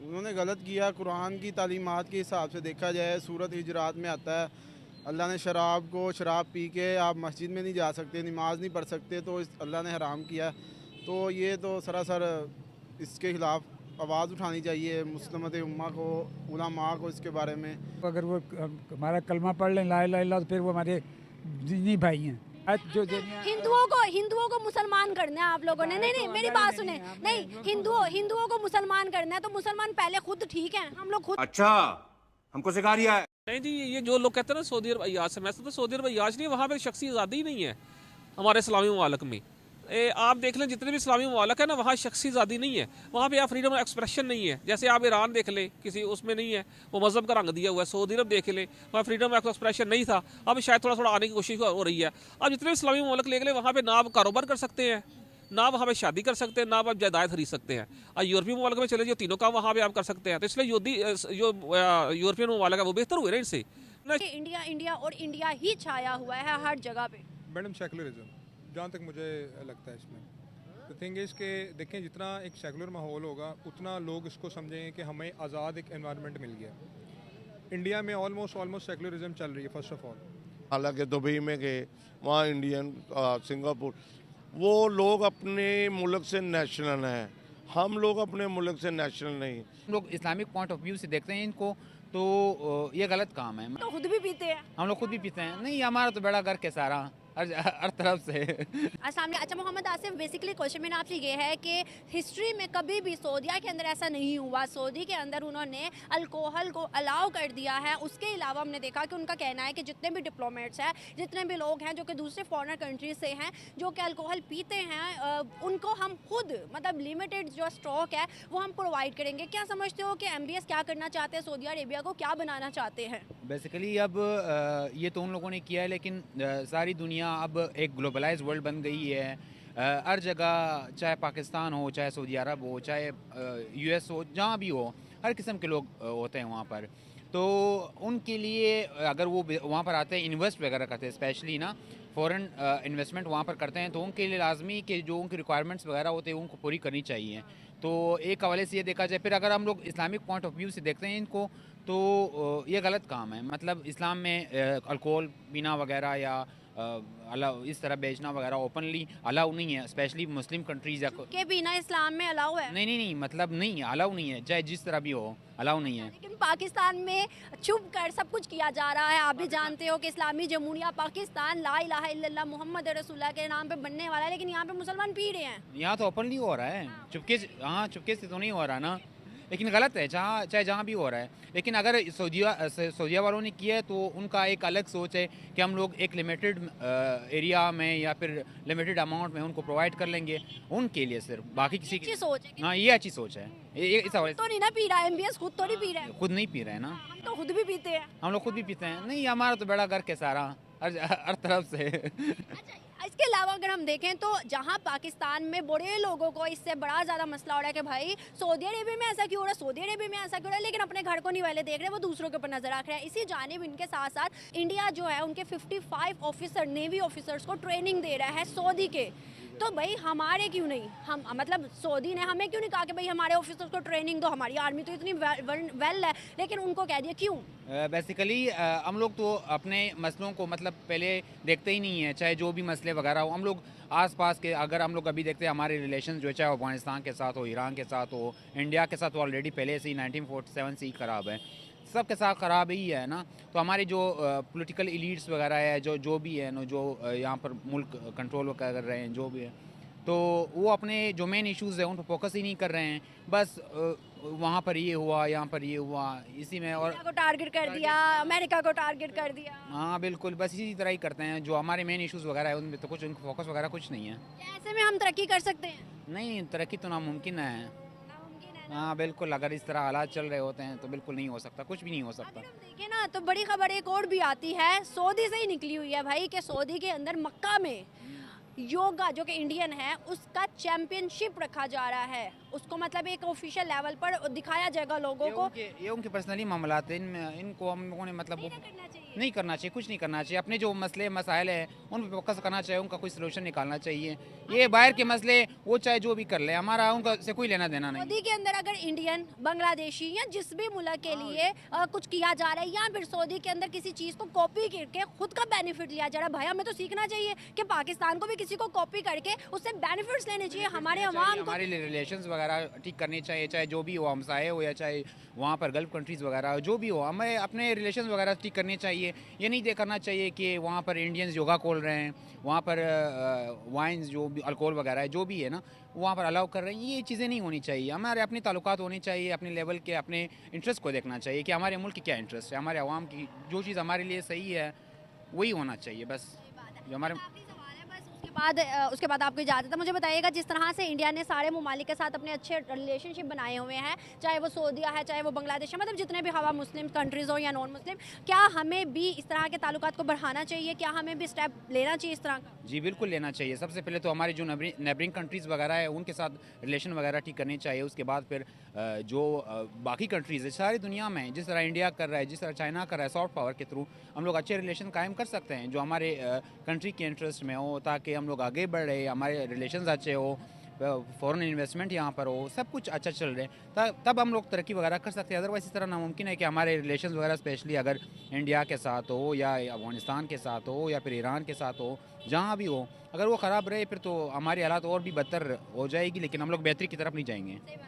उन्होंने गलत किया। कुरान की तालीमात के हिसाब से देखा जाए, सूरत हिजरात में आता है अल्लाह ने शराब पी के आप मस्जिद में नहीं जा सकते, नमाज नहीं पढ़ सकते, तो अल्लाह ने हराम किया। तो ये तो सरासर इसके खिलाफ आवाज़ उठानी चाहिए मुस्लिमत उम्मा को, उलमा को इसके बारे में। अगर वो हमारा कलमा पढ़ लें ला इलाहा इल्लल्लाह, तो फिर वो हमारे दीनी भाई हैं। जो हिंदुओं को मुसलमान करना है आप लोगों ने। नहीं, मेरी बात सुने। नहीं, हिंदुओं को मुसलमान करना है तो मुसलमान पहले खुद ठीक है, हम लोग खुद। अच्छा, हमको सिखा रिया है। नहीं जी, ये जो लोग कहते हैं ना सऊदी अरब अय्याज से, मैं तो सऊदी अरब अय्याज नहीं है, वहाँ पे शख्सी आज़ादी ही नहीं है हमारे इस्लामी ममालिक में। आप देख लें जितने भी इस्लामी ममालिक है ना, वहाँ शख्सी आज़ादी नहीं है, वहाँ पे आप फ्रीडम ऑफ एक्सप्रेशन नहीं है। जैसे आप ईरान देख ले, किसी उसमें नहीं है, वो मज़हब का रंग दिया हुआ है। सऊदी अरब देख ले, वहाँ फ्रीडम ऑफ एक्सप्रेशन नहीं था, अब शायद थोड़ा थोड़ा आने की कोशिश हो रही है। अब जितने भी इस्लामी ममालिक देख ले, वहाँ पर ना आप कारोबार कर सकते हैं, ना वहाँ पे शादी कर सकते हैं, ना आप जायदाद खरीद सकते हैं। और यूरोपीय ममालिक में चले जो तीनों काम वहाँ पे आप कर सकते हैं। तो इसलिए जो यूरोपियन ममालिक है वो बेहतर हुए ना इनसे। इंडिया और इंडिया ही छाया हुआ है हर जगह पे। मैडम सेकुलरिज्म, जहाँ तक मुझे लगता है इसमें तो थिंग इज़ के देखें, जितना एक सेकुलर माहौल होगा उतना लोग इसको समझेंगे कि हमें आज़ाद एक एनवायरनमेंट मिल गया। इंडिया में ऑलमोस्ट सेकुलरिज्म चल रही है फर्स्ट ऑफ ऑल। हालांकि दुबई में गए, वहाँ इंडियन, सिंगापुर, वो लोग अपने मुल्क से नेशनल हैं, हम लोग अपने मुल्क से नेशनल नहीं। हम लोग इस्लामिक पॉइंट ऑफ व्यू से देखते हैं इनको, तो ये गलत काम है। तो खुद भी पीते हैं, हम लोग खुद भी पीते हैं। नहीं, हमारा तो बेड़ा गर्क है सारा, हर तरफ से। अच्छा मोहम्मद आसिफ, बेसिकली क्वेश्चन मैंने आपसे ये है कि हिस्ट्री में कभी भी सऊदीया के अंदर ऐसा नहीं हुआ। सऊदी के अंदर उन्होंने अल्कोहल को अलाउ कर दिया है। उसके अलावा हमने देखा कि उनका कहना है कि जितने भी डिप्लोमेट्स हैं, जितने भी लोग हैं जो कि दूसरे फॉरेनर कंट्री से हैं, जो कि अल्कोहल पीते हैं, उनको हम खुद मतलब लिमिटेड जो स्टॉक है वो हम प्रोवाइड करेंगे। क्या समझते हो कि MBS क्या करना चाहते हैं, सऊदी अरेबिया को क्या बनाना चाहते हैं? बेसिकली अब ये तो उन लोगों ने किया है, लेकिन सारी दुनिया अब एक ग्लोबलाइज वर्ल्ड बन गई है। हर जगह, चाहे पाकिस्तान हो, चाहे सऊदी अरब हो, चाहे US हो, जहाँ भी हो, हर किस्म के लोग होते हैं वहाँ पर। तो उनके लिए अगर वो वहाँ पर आते हैं, इन्वेस्ट वगैरह करते हैं, स्पेशली ना फॉरेन इन्वेस्टमेंट वहाँ पर करते हैं, तो उनके लिए लाजमी कि जो उनकी रिक्वायरमेंट्स वगैरह होते हैं उनको पूरी करनी चाहिए। तो एक हवाले से ये देखा जाए। फिर अगर हम लोग इस्लामिक पॉइंट ऑफ व्यू से देखते हैं इनको, तो ये गलत काम है। मतलब इस्लाम में अल्कोहल पीना वगैरह या अलाउ इस तरह बेचना वगैरह ओपनली अलाउ नहीं है, स्पेशली मुस्लिम कंट्रीज के बिना इस्लाम में अलाउ है। नहीं, मतलब नहीं, अलाउ नहीं है, चाहे जिस तरह भी हो, अलाउ नहीं है। लेकिन पाकिस्तान में छुप कर सब कुछ किया जा रहा है। आप भी जानते हो कि इस्लामी जमहूरिया पाकिस्तान ला इलाहा इल्लल्लाह मुहम्मद रसूलुल्लाह के नाम पे बनने वाला है, लेकिन यहाँ पे मुसलमान पी रहे हैं। यहाँ तो ओपनली हो रहा है, चुपके से तो नहीं हो रहा ना, लेकिन गलत है चाहे जहाँ भी हो रहा है। लेकिन अगर सऊदीया वालों ने किया है तो उनका एक अलग सोच है कि हम लोग एक लिमिटेड एरिया में या फिर लिमिटेड अमाउंट में उनको प्रोवाइड कर लेंगे, उनके लिए सिर्फ, बाकी किसी की सोच है। हाँ, ये अच्छी सोच है। इस हवाले तो नहीं ना पी रहा है MBS, खुद तो नहीं पी रहा है। खुद नहीं पी रहे हैं ना, हम तो खुद भी पीते हैं। हम लोग खुद भी पीते हैं। नहीं, हमारा तो बेड़ा गर्क है सारा, हर तरफ से। अच्छा, इसके अलावा अगर हम देखें तो जहां पाकिस्तान में बड़े लोगों को इससे बड़ा ज़्यादा मसला हो रहा है कि भाई सऊदी अरेबिया में ऐसा क्यों हो रहा है, सऊदी अरेबिया में ऐसा क्यों हो रहा है, लेकिन अपने घर को नहीं वाले देख रहे, वो दूसरों के ऊपर नजर रख रहे हैं। इसी जानिब इनके साथ साथ इंडिया जो है उनके 55 ऑफिसर, नेवी ऑफिसर्स को ट्रेनिंग दे रहा है सऊदी के। तो भाई हमारे क्यों नहीं, हम मतलब सऊदी ने हमें क्यों नहीं कहा कि भाई हमारे ऑफिसर्स को ट्रेनिंग दो, हमारी आर्मी तो इतनी वेल है, लेकिन उनको कह दिया क्यों? बेसिकली हम लोग तो अपने मसलों को मतलब पहले देखते ही नहीं है, चाहे जो भी मसले वगैरह हो। हम लोग आसपास के, अगर हम लोग अभी देखते हैं हमारे रिलेशन जो चाहे अफगानिस्तान के साथ हो, ईरान के साथ हो, इंडिया के साथ, ऑलरेडी पहले से ही 1947 से ही ख़राब है, सबके साथ ख़राब ही है ना। तो हमारे जो पॉलिटिकल एलीट्स वगैरह है, जो भी है ना, जो यहाँ पर मुल्क कंट्रोल कर रहे हैं, जो भी है, तो वो अपने जो मेन इश्यूज़ है उन पर फोकस ही नहीं कर रहे हैं। बस वहाँ पर ये हुआ, यहाँ पर ये हुआ, इसी में, और को टारगेट कर दिया, अमेरिका को टारगेट कर दिया। हाँ बिल्कुल, बस इसी तरह ही करते हैं। जो हमारे मेन इश्यूज़ वगैरह है उनमें तो कुछ उनका फोकस वगैरह कुछ नहीं है। ऐसे में हम तरक्की कर सकते हैं? नहीं, तरक्की तो नामुमकिन है। हाँ बिल्कुल, अगर इस तरह हालात चल रहे होते हैं तो बिल्कुल नहीं हो सकता, कुछ भी नहीं हो सकता। अगर हम देखें ना तो बड़ी खबर एक और भी आती है, सऊदी से ही निकली हुई है भाई, कि सऊदी के अंदर मक्का में योगा जो कि इंडियन है उसका चैंपियनशिप रखा जा रहा है। उसको मतलब एक ऑफिशियल लेवल पर दिखाया जाएगा लोगों को। ये उनके पर्सनली मामलात हैं, इनको हम लोगों ने मतलब वो करना चाहिए। नहीं करना चाहिए, कुछ नहीं करना चाहिए। अपने जो मसले मसाइल हैं उन पर फोकस करना चाहिए, उनका कोई सोल्यूशन निकालना चाहिए। ये बाहर के मसले वो चाहे जो भी कर ले, हमारा उनका से कोई लेना देना नहीं। सऊदी के अंदर अगर इंडियन, बांग्लादेशी या जिस भी मुल्क के लिए कुछ किया जा रहा है या फिर सऊदी के अंदर किसी चीज़ को कॉपी करके खुद का बेनिफिट लिया जा रहा है, भाई हमें तो सीखना चाहिए कि पाकिस्तान को भी किसी को कॉपी करके उससे बेनिफिट्स लेने चाहिए। हमारे अवाम को हमारे रिलेशंस वगैरह ठीक करने चाहिए, चाहे जो भी हो, हमसाए हो या चाहे वहाँ पर गल्फ कंट्रीज़ वगैरह जो भी हो, हमें अपने रिलेशंस वगैरह ठीक करने चाहिए। ये नहीं करना चाहिए कि वहाँ पर इंडियंस योगा खोल रहे हैं, वहाँ पर वाइन्स जो भी अल्कोहल वगैरह है जो भी है ना वहाँ पर अलाउ कर रहे हैं। ये चीज़ें नहीं होनी चाहिए। हमारे अपने ताल्लुकात होने चाहिए, अपने लेवल के अपने इंटरेस्ट को देखना चाहिए कि हमारे मुल्क की क्या इंटरेस्ट है, हमारे अवाम की जो चीज़ हमारे लिए सही है वही होना चाहिए बस। जो हमारे उसके बाद आपको इजाज़त है। मुझे बताइएगा, जिस तरह से इंडिया ने सारे ममालिक के साथ अपने अच्छे रिलेशनशिप बनाए हुए हैं, चाहे वो सऊदीया है, चाहे वो बांग्लादेश है, मतलब जितने भी हवा मुस्लिम कंट्रीज़ हो या नॉन मुस्लिम, क्या हमें भी इस तरह के ताल्लुकात को बढ़ाना चाहिए? क्या हमें भी स्टेप लेना चाहिए इस तरह का? जी बिल्कुल लेना चाहिए। सबसे पहले तो हमारे जो नेबरिंग कंट्रीज़ वगैरह है उनके साथ रिलेशन वगैरह ठीक करने चाहिए। उसके बाद फिर जो बाकी कंट्रीज़ है सारी दुनिया में, जिस तरह इंडिया कर रहा है, जिस तरह चाइना कर रहा है, सॉफ्ट पावर के थ्रू हम लोग अच्छे रिलेशन कायम कर सकते हैं जो हमारे कंट्री के इंटरेस्ट में हो, ताकि हम लोग आगे बढ़ रहे, हमारे रिलेशंस अच्छे हो, फॉरेन इन्वेस्टमेंट यहाँ पर हो, सब कुछ अच्छा चल रहे तब हम लोग तरक्की वगैरह कर सकते हैं। अदरवाइज इस तरह नामुमकिन है कि हमारे रिलेशंस वगैरह स्पेशली अगर इंडिया के साथ हो या अफगानिस्तान के साथ हो या फिर ईरान के साथ हो, जहाँ भी हो, अगर वो ख़राब रहे फिर तो हमारी हालात और भी बदतर हो जाएगी, लेकिन हम लोग बेहतरी की तरफ नहीं जाएंगे।